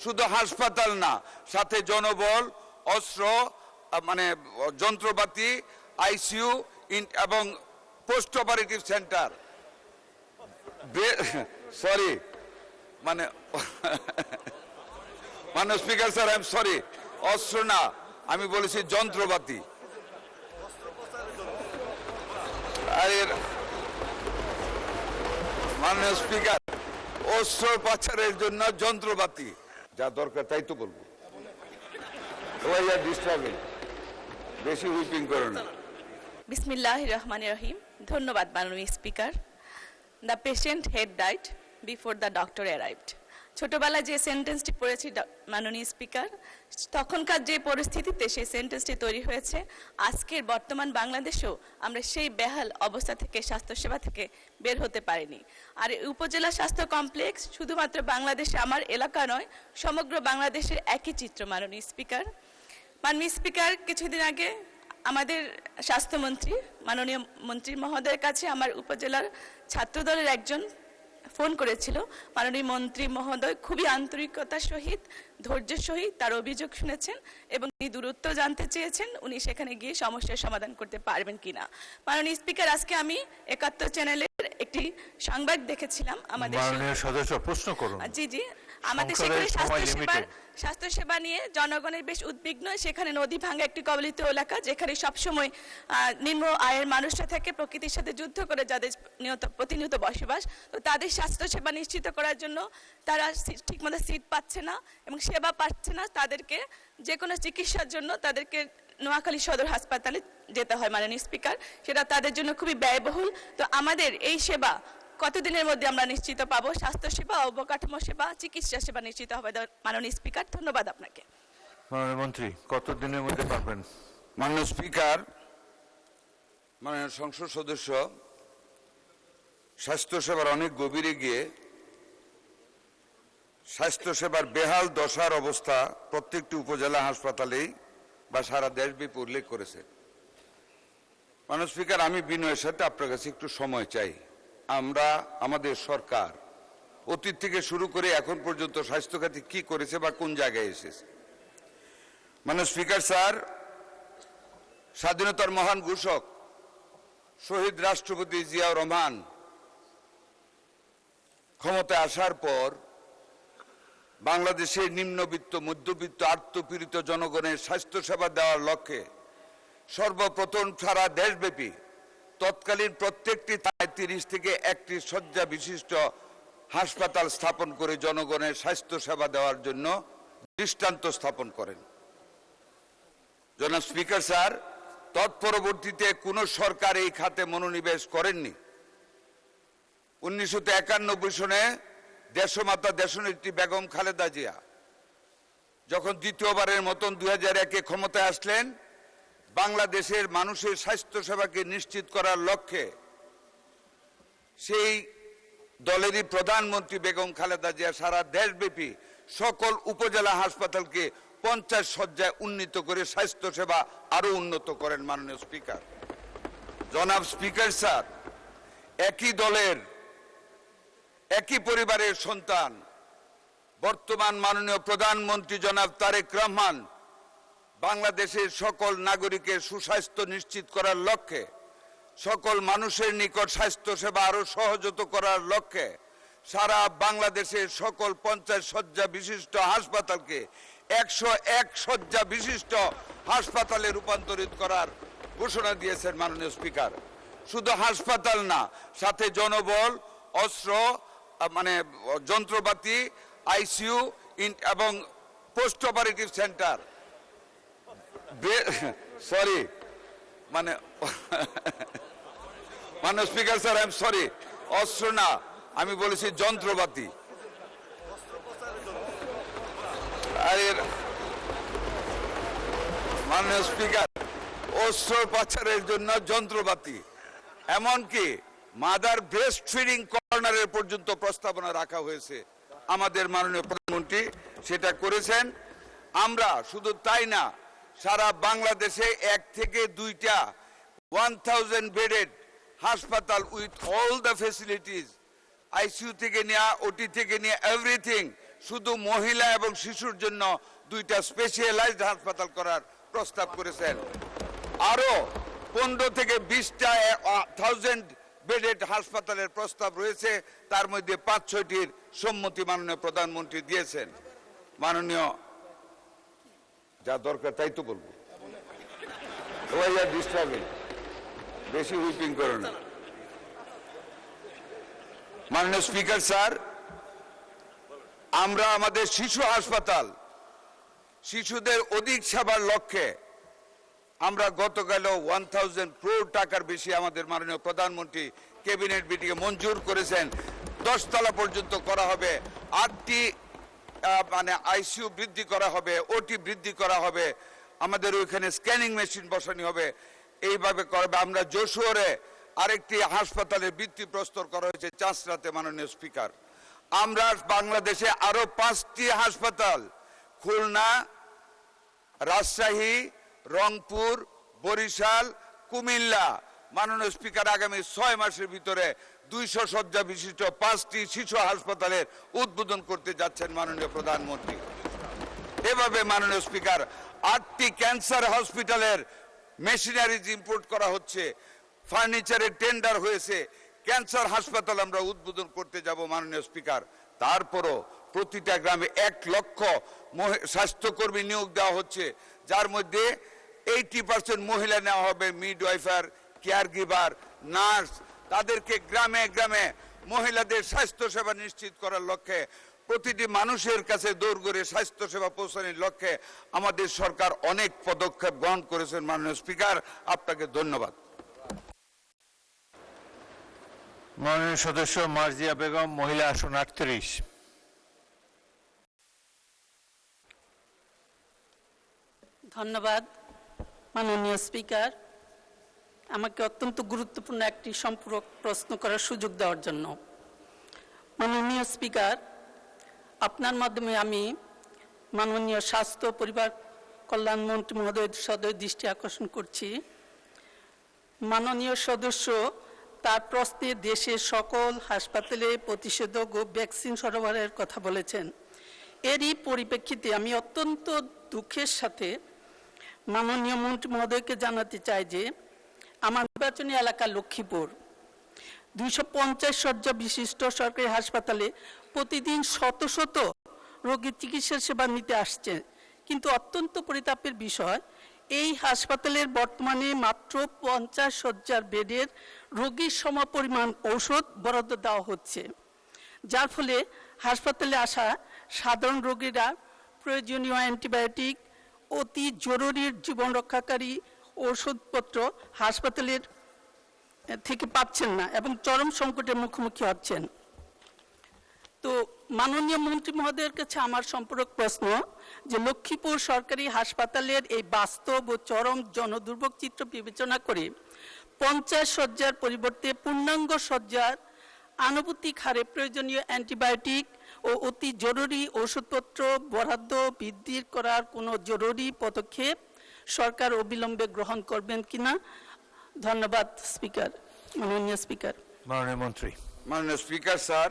শুধু হাসপাতাল না, সাথে জনবল, অস্ত্র, মানে যন্ত্রপাতি, আইসিইউ এবং পোস্ট অপারেটিভ সেন্টার। সরি, মানে মাননীয় speaker sir, I am sorry, অস্ত্র না, আমি বলেছি যন্ত্রপাতি। মাননীয় স্পিকার, অস্ত্র পাচারের জন্য যন্ত্রপাতি যা দরকার তাই তো বলবো। বেশি হুইপিং করো না। বিসমিল্লাহির রহমানির রহিম। ধন্যবাদ মাননীয় speaker. The patient head died before the doctor arrived. ছোটবেলায় যে সেন্টেন্সটি পড়েছি মাননীয় স্পিকার, তখনকার যে পরিস্থিতিতে সেই সেন্টেন্সটি তৈরি হয়েছে, আজকের বর্তমান বাংলাদেশেও আমরা সেই বেহাল অবস্থা থেকে, স্বাস্থ্যসেবা থেকে বের হতে পারিনি। আর উপজেলা স্বাস্থ্য কমপ্লেক্স শুধুমাত্র বাংলাদেশে, আমার এলাকা নয়, সমগ্র বাংলাদেশের একই চিত্র মাননীয় স্পিকার। মাননীয় স্পিকার, কিছুদিন আগে আমাদের স্বাস্থ্যমন্ত্রী, মাননীয় মন্ত্রী মহোদয়ের কাছে আমার উপজেলার ছাত্রদলের একজন ফোন করেছিল। মাননীয় মন্ত্রী মহোদয় খুবই আন্তরিকতার সহিত, ধৈর্যের সহিত তার অভিযোগ শুনেছেন এবং তিনি দূরত্ব জানতে চেয়েছেন উনি সেখানে গিয়ে সমস্যার সমাধান করতে পারবেন কিনা। মাননীয় স্পিকার, আজকে আমি ৭১ চ্যানেলের একটি সংবাদ দেখেছিলাম। আমাদের মাননীয় সদস্য প্রশ্ন করুন। জি জি, আমাদের সেখানে স্বাস্থ্যসেবা নিয়ে জনগণের বেশ উদ্বিগ্ন। সেখানে নদী ভাঙ্গা একটি কবলিত এলাকা, যেখানে সবসময় নিম্ন আয়ের মানুষরা থেকে প্রকৃতির সাথে যুদ্ধ করে যাদের প্রতিনিয়ত বসবাস, তো তাদের স্বাস্থ্যসেবা নিশ্চিত করার জন্য তারা ঠিকমতো সিট পাচ্ছে না এবং সেবা পাচ্ছে না। তাদেরকে যে কোনো চিকিৎসার জন্য তাদেরকে নোয়াখালী সদর হাসপাতালে যেতে হয় মাননীয় স্পিকার, সেটা তাদের জন্য খুবই ব্যয়বহুল। তো আমাদের এই সেবা কতদিনের মধ্যে আমরা নিশ্চিত পাবো? স্বাস্থ্যসেবা, অবকাঠামো সেবা, চিকিৎসা সেবা নিশ্চিত হবে মাননীয় স্পিকার। ধন্যবাদ আপনাকে। মাননীয় মন্ত্রী, কতদিনের মধ্যে পাবেন? মাননীয় স্পিকার, মাননীয় সংসদ সদস্য স্বাস্থ্যসেবার অনেক গভীরে গিয়ে স্বাস্থ্যসেবার বেহাল দশার অবস্থা প্রত্যেকটি উপজেলা হাসপাতালেই বা সারা দেশব্যাপী উল্লেখ করেছে। মাননীয় স্পিকার, আমি বিনয়ের সাথে আপনার কাছে একটু সময় চাই। আমরা, আমাদের সরকার অতীত থেকে শুরু করে এখন পর্যন্ত স্বাস্থ্য খাতে কি করেছে বা কোন জায়গায় এসেছে। মাননীয় স্পিকার স্যার, স্বাধীনতার মহান ঘোষক শহীদ রাষ্ট্রপতি জিয়াউর রহমান ক্ষমতায় আসার পর বাংলাদেশের নিম্নবিত্ত, মধ্যবিত্ত, আর্তপীড়িত জনগণের স্বাস্থ্যসেবা দেওয়ার লক্ষ্যে সর্বপ্রথম সারা দেশব্যাপী তৎকালীন প্রত্যেকটি ৩০ থেকে ৩১ শয্যা বিশিষ্ট হাসপাতাল স্থাপন করে জনগণের স্বাস্থ্য সেবা দেওয়ার জন্য দৃষ্টান্ত স্থাপন করেন। জনাব স্পিকার স্যার, তৎপরবর্তীতে কোন সরকার এই খাতে মনোনিবেশ করেননি। ১৯৯১ সনে দেশমাতা দেশনেত্রী বেগম খালেদা জিয়া যখন দ্বিতীয়বারের মতন ২০০১-এ ক্ষমতায় আসলেন, বাংলাদেশের মানুষের স্বাস্থ্য সেবাকে নিশ্চিত করার লক্ষ্যে সেই দলেরই প্রধানমন্ত্রী বেগম খালেদা জিয়া সারা দেশব্যাপী সকল উপজেলা হাসপাতালকে ৫০ শয্যায় উন্নীত করে স্বাস্থ্য সেবা আরো উন্নত করেন। মাননীয় স্পিকার, জনাব স্পিকার স্যার, একই দলের, একই পরিবারের সন্তান বর্তমান মাননীয় প্রধানমন্ত্রী জনাব তারেক রহমান বাংলাদেশের সকল নাগরিকের সুস্বাস্থ্য নিশ্চিত করার লক্ষ্যে, সকল মানুষের নিকট স্বাস্থ্য সেবা আরো সহজতর করার লক্ষ্যে সারা বাংলাদেশের সকল ৫০ শয্যা বিশিষ্ট হাসপাতালকে ১০১ শয্যা বিশিষ্ট হাসপাতালে রূপান্তরিত করার ঘোষণা দিয়েছেন। মাননীয় স্পিকার, শুধু হাসপাতাল না, সাথে জনবল, অস্ত্র, মানে যন্ত্রপাতি, আইসিইউ এবং পোস্ট অপারেটিভ সেন্টার। সরি, মানে মাননীয় speaker sir, I am sorry, অস্ত্র না, আমি বলেছি যন্ত্রপাতি। মাননীয় স্পিকার, অস্ত্র পাচারের জন্য যন্ত্রপাতি, এমনকি মাদার ব্রেস্ট ফিডিং কর্নারের পর্যন্ত প্রস্তাবনা রাখা হয়েছে। আমাদের মাননীয় প্রধানমন্ত্রী সেটা করেছেন। আমরা শুধু তাই না, সারা বাংলাদেশে ১ থেকে ২টা 1000 বেডেড হাসপাতাল with all the facilities, ICU থেকে নিয়ে, ওটি থেকে নিয়ে এভরিথিং শুধু মহিলা এবং শিশুর জন্য 2টা স্পেশালাইজড হাসপাতাল করার প্রস্তাব করেছেন। আরো 15 থেকে 20টা 1000 বেডেড হাসপাতালের প্রস্তাব রয়েছে, তার মধ্যে 5-6টির সম্মতি মাননীয় প্রধানমন্ত্রী দিয়েছেন। মাননীয়, যা দরকার তাই তো বলবো, ডিস্টার্বিং, বেশি হুইপিং করো না। মাননীয় স্পিকার স্যার, আমরা আমাদের শিশু হাসপাতাল, শিশুদের অধিক সেবার লক্ষ্যে আমরা গতকাল 1000 crore টাকার বেশি আমাদের মাননীয় প্রধানমন্ত্রী ক্যাবিনেট মিটিংয়ে মঞ্জুর করেছেন। 10 তলা পর্যন্ত করা হবে, 8টি মানে আইসিইউ বৃদ্ধি করা হবে, ওটি বৃদ্ধি করা হবে, আমাদের ওইখানে স্ক্যানিং মেশিন বসানো হবে, এইভাবে করবে। আমরা যশোরে আরেকটি হাসপাতালের ভিত্তিপ্রস্তর করা হয়েছে চাঁচড়াতে। মাননীয় স্পিকার, আমরা বাংলাদেশে আরো 5টি হাসপাতাল, খুলনা, রাজশাহী, রংপুর, বরিশাল, কুমিল্লা, মাননীয় স্পিকার আগামী 6 মাসের ভিতরে 200 শয্যা বিশিষ্ট 5টি শিশু হাসপাতালের উদ্বোধন করতে যাচ্ছেন মাননীয় প্রধানমন্ত্রী। এভাবে মাননীয় স্পিকার 8টি ক্যান্সার হসপিটালের মেশিনারিজ ইম্পোর্ট করা হচ্ছে, ফার্নিচারের টেন্ডার হয়েছে, ক্যান্সার হাসপাতাল আমরা উদ্বোধন করতে যাব মাননীয় স্পিকার। তারপরও প্রতিটা গ্রামে 1 লক্ষ স্বাস্থ্যকর্মী নিয়োগ দেওয়া হচ্ছে, যার মধ্যে 80% মহিলা নেওয়া হবে, মিডওয়াইফার, কেয়ার গিভার, নার্স, তাদেরকে গ্রামে গ্রামে মহিলাদের স্বাস্থ্য সেবা নিশ্চিত করার লক্ষ্যে, প্রতিটি মানুষের কাছে দৌড়গড়ে স্বাস্থ্য সেবা পৌঁছানোর লক্ষ্যে আমাদের সরকার অনেক পদক্ষেপ গ্রহণ করেছেন। মাননীয় স্পিকার, আপনাকে ধন্যবাদ। মাননীয় সদস্য মার্জিয়া বেগম, মহিলা আসন 38। ধন্যবাদ মাননীয় স্পিকার, আমাকে অত্যন্ত গুরুত্বপূর্ণ একটি সম্পূরক প্রশ্ন করার সুযোগ দেওয়ার জন্য। মাননীয় স্পিকার, আপনার মাধ্যমে আমি মাননীয় স্বাস্থ্য পরিবার কল্যাণ মন্ত্রী মহোদয়ের সদয় দৃষ্টি আকর্ষণ করছি। মাননীয় সদস্য তার প্রশ্নে দেশের সকল হাসপাতালে প্রতিষেধক ও ভ্যাকসিন সরবরাহের কথা বলেছেন। এরই পরিপ্রেক্ষিতে আমি অত্যন্ত দুঃখের সাথে মাননীয় মন্ত্রী মহোদয়কে জানাতে চাই যে আমার নির্বাচনী এলাকা লক্ষ্মীপুর 250 শয্যা বিশিষ্ট সরকারি হাসপাতালে প্রতিদিন শত শত রোগীর চিকিৎসা সেবা নিতে আসছে, কিন্তু অত্যন্ত পরিতাপের বিষয়, এই হাসপাতালের বর্তমানে মাত্র 50 শয্যার বেডের রোগীর সমপরিমাণ ঔষধ বরাদ্দ দেওয়া হচ্ছে, যার ফলে হাসপাতালে আসা সাধারণ রোগীরা প্রয়োজনীয় অ্যান্টিবায়োটিক, অতি জরুরি জীবন রক্ষাকারী ওষুধপত্র হাসপাতালের থেকে পাচ্ছেন না এবং চরম সংকটের মুখোমুখি হচ্ছেন। তো মাননীয় মন্ত্রী মহোদয়ের কাছে আমার সম্পূরক প্রশ্ন যে লক্ষ্মীপুর সরকারি হাসপাতালের এই বাস্তব ও চরম জনদুর্ভোগ চিত্র বিবেচনা করে 50 শয্যার পরিবর্তে পূর্ণাঙ্গ শয্যার আনুপাতিক হারে প্রয়োজনীয় অ্যান্টিবায়োটিক ও অতি জরুরি ওষুধপত্র বরাদ্দ বৃদ্ধি করার কোনো জরুরি পদক্ষেপ সরকার অবিলম্বে গ্রহণ করবেন কিনা? ধন্যবাদ স্পিকার। মাননীয় স্পিকার। মাননীয় মন্ত্রী। মাননীয় স্পিকার স্যার,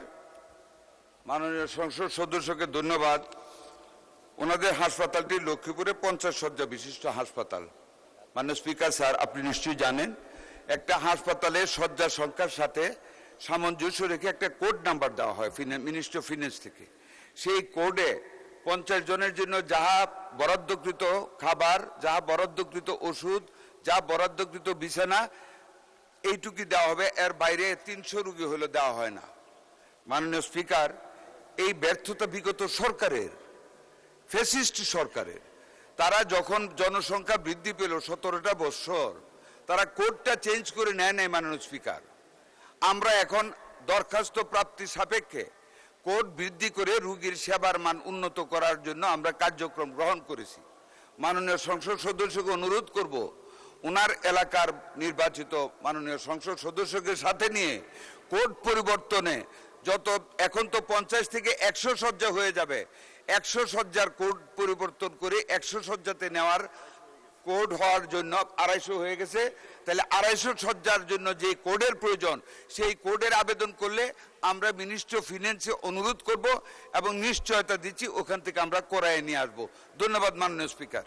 মাননীয় সংসদ সদস্যকে ধন্যবাদ। ওনাদের হাসপাতালটি লক্ষ্মীপুরে 50 শয্যা বিশিষ্ট হাসপাতাল। মাননীয় স্পিকার স্যার, আপনি নিশ্চয়ই জানেন একটা হাসপাতালের শয্যার সংখ্যার সাথে সামঞ্জস্য রেখে একটা কোড নাম্বার দেওয়া হয় মিনিস্ট্রি অফ ফিনান্স থেকে। সেই কোডে 50 জনের জন্য যাহা বরাদ্দকৃত খাবার, যাহা বরাদ্দকৃত ওষুধ, যা বরাদ্দকৃত বিছানা, এইটুকুই দেওয়া হবে, এর বাইরে 300 রোগী হলে দেওয়া হয় না। মাননীয় স্পিকার, এই ব্যর্থতা বিগত সরকারের, ফ্যাসিস্ট সরকারের। তারা যখন জনসংখ্যা বৃদ্ধি পেল 17টা বছর, তারা কোডটা চেঞ্জ করে নেয় নাই। মাননীয় স্পিকার, আমরা এখন দরখাস্ত প্রাপ্তি সাপেক্ষে কোড বৃদ্ধি করে রোগীর সেবার মান উন্নত করার জন্য আমরা কার্যক্রম গ্রহণ করেছি। মাননীয় সংসদ সদস্যকে অনুরোধ করব, ওনার এলাকার নির্বাচিত মাননীয় সংসদ সদস্যকে সাথে নিয়ে কোড পরিবর্তনে যত, এখন তো 50 থেকে 100 শয্যা হয়ে যাবে, 100 শয্যার কোড পরিবর্তন করে 100 শয্যাতে নেওয়ার কোড হওয়ার জন্য 250 হয়ে গেছে, তাহলে 250 শয্যার জন্য যে কোডের প্রয়োজন সেই কোডের আবেদন করলে আমরা মিনিস্ট্রি অফ ফিন্যান্সে অনুরোধ করব এবং নিশ্চয়তা দিচ্ছি ওখান থেকে আমরা করায় নিয়ে আসবো। ধন্যবাদ মাননীয় স্পিকার।